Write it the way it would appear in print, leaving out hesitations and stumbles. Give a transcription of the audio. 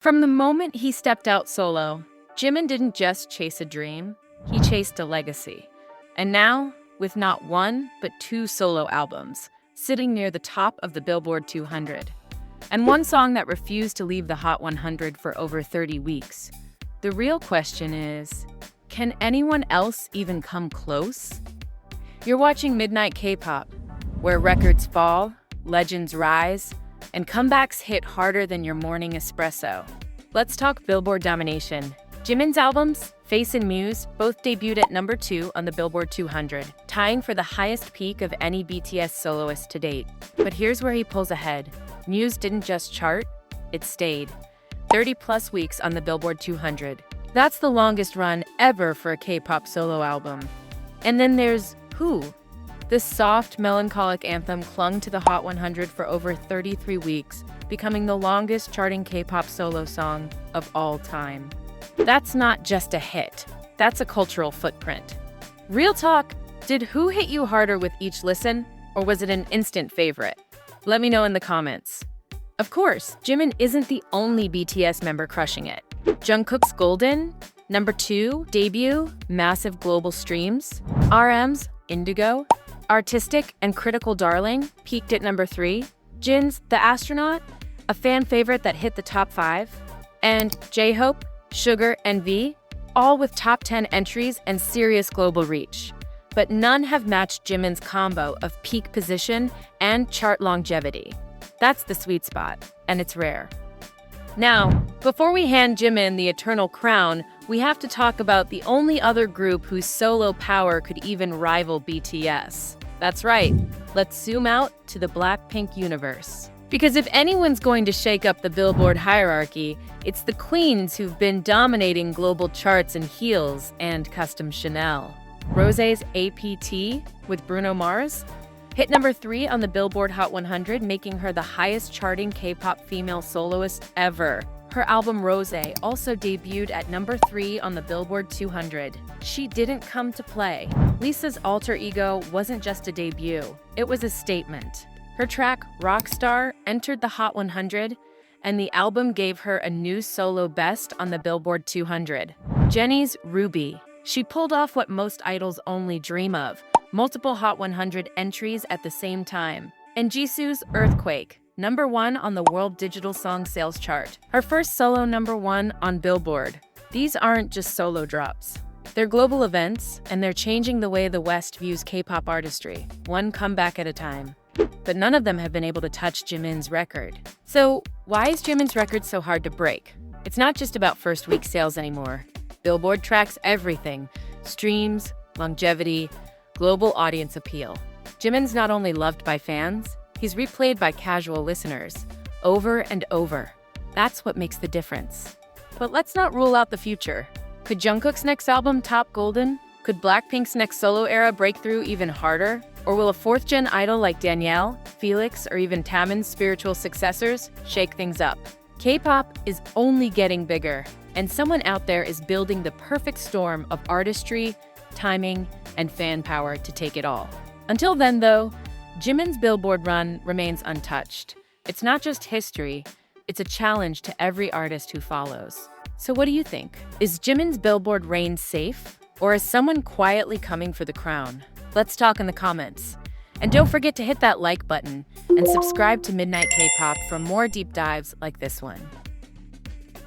From the moment he stepped out solo, Jimin didn't just chase a dream, he chased a legacy. And now, with not one, but two solo albums, sitting near the top of the Billboard 200, and one song that refused to leave the Hot 100 for over 30 weeks, the real question is, can anyone else even come close? You're watching Midnight K-pop, where records fall, legends rise, and comebacks hit harder than your morning espresso. Let's talk Billboard domination. Jimin's albums, Face and Muse, both debuted at number 2 on the Billboard 200, tying for the highest peak of any BTS soloist to date. But here's where he pulls ahead. Muse didn't just chart, it stayed. 30-plus weeks on the Billboard 200. That's the longest run ever for a K-pop solo album. And then there's Who. This soft, melancholic anthem clung to the Hot 100 for over 33 weeks, becoming the longest charting K-pop solo song of all time. That's not just a hit, that's a cultural footprint. Real talk, did Who hit you harder with each listen, or was it an instant favorite? Let me know in the comments. Of course, Jimin isn't the only BTS member crushing it. Jungkook's Golden, number 2, debut, massive global streams. RM's Indigo, artistic and critical darling, peaked at number 3. Jin's The Astronaut, a fan favorite that hit the top 5. And J-Hope, Sugar, and V, all with top 10 entries and serious global reach. But none have matched Jimin's combo of peak position and chart longevity. That's the sweet spot, and it's rare. Now, before we hand Jimin the eternal crown, we have to talk about the only other group whose solo power could even rival BTS. That's right, let's zoom out to the Blackpink universe. Because if anyone's going to shake up the Billboard hierarchy, it's the queens who've been dominating global charts in heels and custom Chanel. Rosé's APT with Bruno Mars hit number 3 on the Billboard Hot 100, making her the highest charting K-pop female soloist ever. Her album Rosé also debuted at number 3 on the Billboard 200. She didn't come to play. Lisa's alter ego wasn't just a debut, it was a statement. Her track, Rockstar, entered the Hot 100, and the album gave her a new solo best on the Billboard 200. Jennie's Ruby. She pulled off what most idols only dream of, multiple Hot 100 entries at the same time. And Jisoo's Earthquake, number 1 on the World Digital Song Sales Chart. Her first solo number 1 on Billboard. These aren't just solo drops. They're global events, and they're changing the way the West views K-pop artistry, one comeback at a time. But none of them have been able to touch Jimin's record. So why is Jimin's record so hard to break? It's not just about first week sales anymore. Billboard tracks everything: streams, longevity, global audience appeal. Jimin's not only loved by fans, he's replayed by casual listeners over and over. That's what makes the difference. But let's not rule out the future. Could Jungkook's next album top Golden? Could Blackpink's next solo era break through even harder? Or will a fourth-gen idol like Danielle, Felix, or even Taemin's spiritual successors shake things up? K-pop is only getting bigger, and someone out there is building the perfect storm of artistry, timing, and fan power to take it all. Until then, though, Jimin's Billboard run remains untouched. It's not just history, it's a challenge to every artist who follows. So what do you think? Is Jimin's Billboard reign safe? Or is someone quietly coming for the crown? Let's talk in the comments. And don't forget to hit that like button and subscribe to Midnight K-pop for more deep dives like this one.